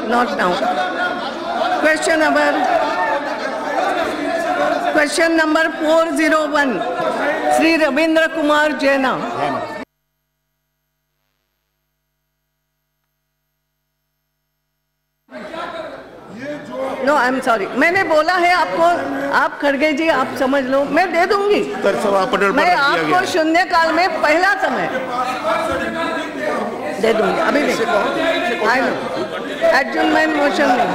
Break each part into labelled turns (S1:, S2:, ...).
S1: not now. Question number 401, Sri Rabindra Kumar Jaina. No I am sorry, मैंने बोला है आपको, आप खड़गे जी आप समझ लो, मैं दे दूंगी। मैं आपको शून्यकाल में पहला समय दे दूंगी, अभी नहीं। आई नो एडजमेंट मोशन नहीं,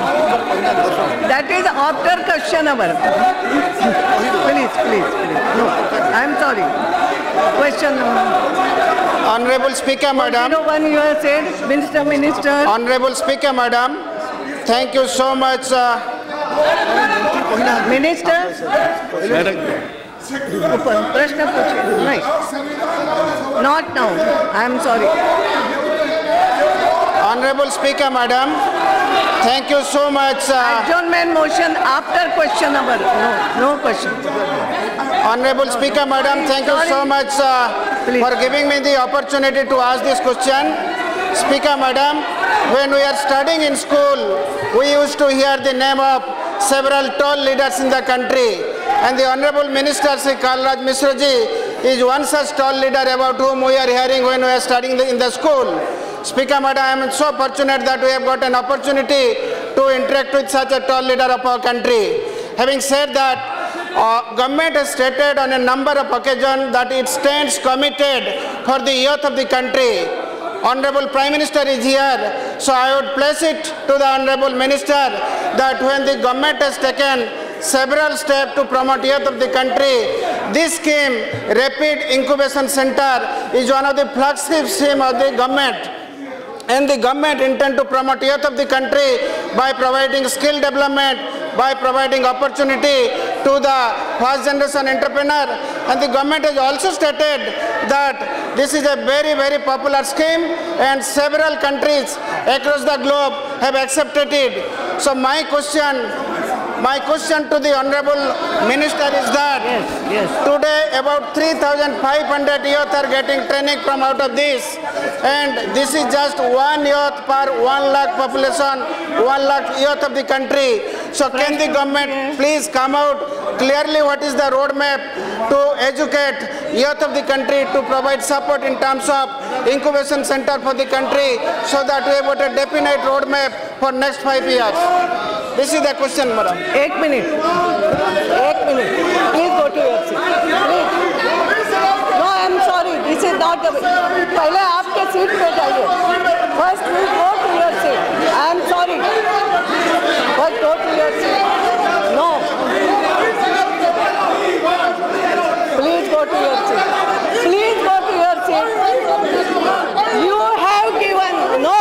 S1: that is after question hour. Please please please, no I am sorry. Question
S2: Honorable Speaker, Madam.
S1: One you have said, Mr. Minister.
S2: Honorable Speaker, Madam. Thank you so much.
S1: Minister. प्रश्न पूछिए। नहीं, not now. I am sorry.
S2: Honorable Speaker, Madam. Thank you so much.
S1: Adjournment motion after question number. No question.
S2: Honorable Speaker, Madam. Thank you so much for giving me the opportunity to ask this question. Speaker, Madam, when we are studying in school, we used to hear the name of several tall leaders in the country, and the Honorable Minister Sri Kalraj Mishra ji is one such tall leader about whom we are hearing when we are studying in the school. Speaker, Madam, I am so fortunate that we have got an opportunity to interact with such a tall leader of our country. Having said that, government has stated on a number of occasions that it stands committed for the youth of the country. Honorable Prime Minister is here, so I would place it to the Honorable Minister that when the government has taken several steps to promote youth of the country, this scheme, Rapid Incubation Center, is one of the flagship schemes of the government. And the government intends to promote youth of the country by providing skill development, by providing opportunity to the first generation entrepreneur. And the government has also stated that this is a very, very popular scheme and several countries across the globe have accepted it. So my question to the Honorable Minister is that today about 3,500 youth are getting training from out of this, and this is just one youth per 1 lakh population, 1 lakh youth of the country. So can the government please come out clearly what is the roadmap to educate youth of the country, to provide support in terms of incubation center for the country, so that we have got a definite roadmap for next 5 years. This is the question, madam.
S1: 1 minute. 1 minute. Please go to your seat. Please. No, I am sorry. This is not the way. पहले आपके seat पे जाइए. First, please go to your seat. I am sorry. First, go to your seat. No. Please go to your seat. Please go to your seat. You have given. No.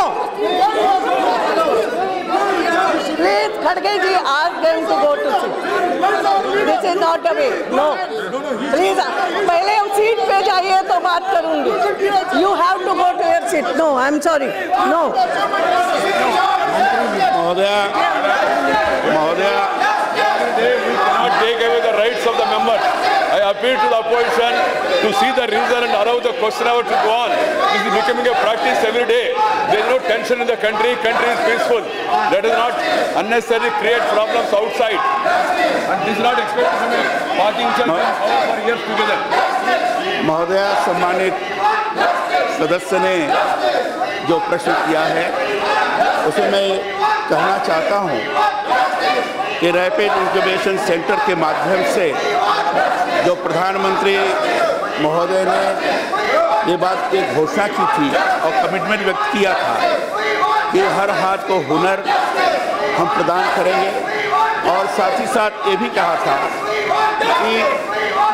S1: Please, Khadge ji, ask them to go to seat. This is not the way. No. Please, पहले seat पे जाइए तो बात करूँगी. You have to go to your seat. No, I'm sorry. No.
S3: Mahodaya, we cannot take away the rights of the members. I appeal to the opposition to see the reason and allow the question hour to go on. This is becoming a practice every day. There is no tension in the country. Country is peaceful. Let us not unnecessarily create problems outside. And this is not expected from a parking for years together.
S4: महोदया, सम्मानित सदस्य ने जो प्रश्न किया है उसे मैं कहना चाहता हूँ कि रैपिड इंक्यूबेशन सेंटर के माध्यम से जो प्रधानमंत्री महोदय ने ये बात की घोषणा की थी और कमिटमेंट व्यक्त किया था कि हर हाथ को हुनर हम प्रदान करेंगे, और साथ ही साथ ये भी कहा था कि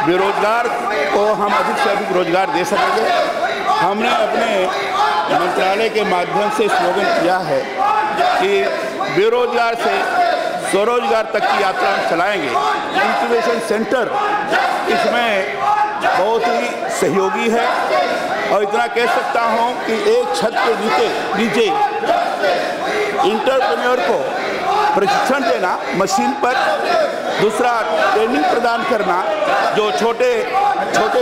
S4: बेरोजगार को हम अधिक से अधिक रोजगार दे सकेंगे। हमने अपने मंत्रालय के माध्यम से स्लोगन किया है कि बेरोजगार से स्वरोजगार तक की यात्रा हम चलाएंगे। इंक्यूबेशन सेंटर इसमें बहुत ही सहयोगी है, और इतना कह सकता हूं कि एक छत के नीचे इंटरप्रेन्योर को प्रशिक्षण देना मशीन पर, दूसरा ट्रेनिंग प्रदान करना जो छोटे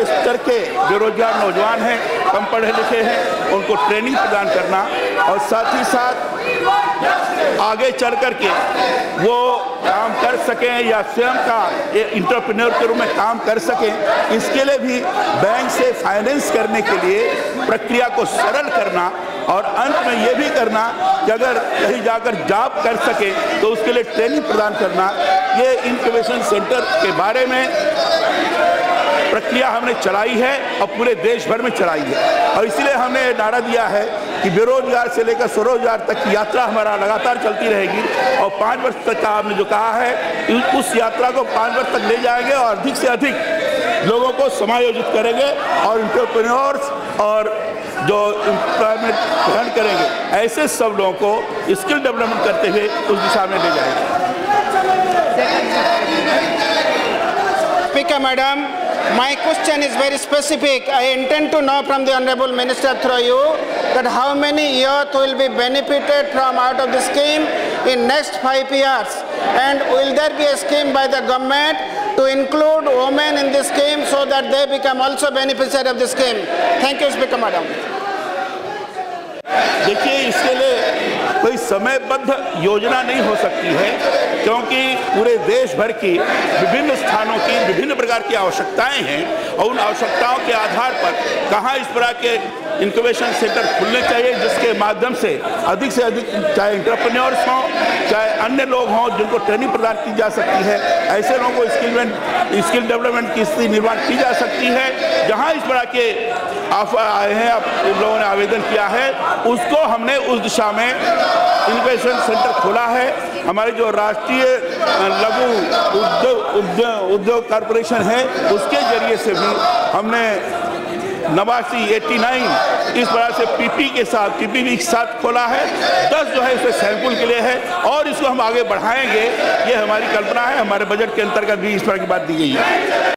S4: स्तर के बेरोजगार नौजवान हैं, कम पढ़े लिखे हैं, उनको ट्रेनिंग प्रदान करना, और साथ ही साथ आगे चल कर के वो काम कर सकें या स्वयं का एंटरप्रेन्योर के रूप में काम कर सकें, इसके लिए भी बैंक से फाइनेंस करने के लिए प्रक्रिया को सरल करना, और अंत में ये भी करना कि अगर कहीं जाकर जॉब कर सके तो उसके लिए ट्रेनिंग प्रदान करना। ये इंक्यूबेशन सेंटर के बारे में प्रक्रिया हमने चलाई है और पूरे देश भर में चलाई है, और इसलिए हमने नारा दिया है कि बेरोजगार से लेकर स्वरोजगार तक की यात्रा हमारा लगातार चलती रहेगी, और 5 वर्ष तक का आपने जो कहा है उस यात्रा को 5 वर्ष तक ले जाएंगे और अधिक से अधिक लोगों को समायोजित करेंगे, और एंटरप्रेन्योर्स और जो एम्प्लॉयमेंट ग्रहण करेंगे ऐसे सब लोगों को स्किल डेवलपमेंट करते हुए उस दिशा में ले जाएंगे।
S2: Speaker Madam, my question is very specific. I intend to know from the Honorable Minister through you that how many youth will be benefited from out of the scheme in next 5 years, and will there be a scheme by the government to include women in this scheme so that they become also beneficiary of the scheme? Thank you, Speaker Madam.
S4: देखिए, इसके लिए कोई समयबद्ध योजना नहीं हो सकती है, क्योंकि पूरे देश भर की विभिन्न स्थानों की विभिन्न प्रकार की आवश्यकताएं हैं, और उन आवश्यकताओं के आधार पर कहाँ इस प्रकार के इंक्यूबेशन सेंटर खुलने चाहिए जिसके माध्यम से अधिक चाहे एंटरप्रेन्योर्स हों चाहे अन्य लोग हों जिनको ट्रेनिंग प्रदान की जा सकती है, ऐसे लोगों को स्किल डेवलपमेंट की स्थिति निर्माण की जा सकती है। जहाँ इस प्रकार के ऑफर आए हैं, आप लोगों ने आवेदन किया है, उसको हमने उस दिशा में इंक्यूबेशन सेंटर खोला है। हमारे जो राष्ट्रीय लघु उद्योग कॉर्पोरेशन है उसके जरिए से भी हमने 89 इस तरह से पीपी के साथ खोला है। 10 जो है इसे सैंपल के लिए है, और इसको हम आगे बढ़ाएंगे, ये हमारी कल्पना है। हमारे बजट के अंतर्गत भी इस तरह की बात दी गई है।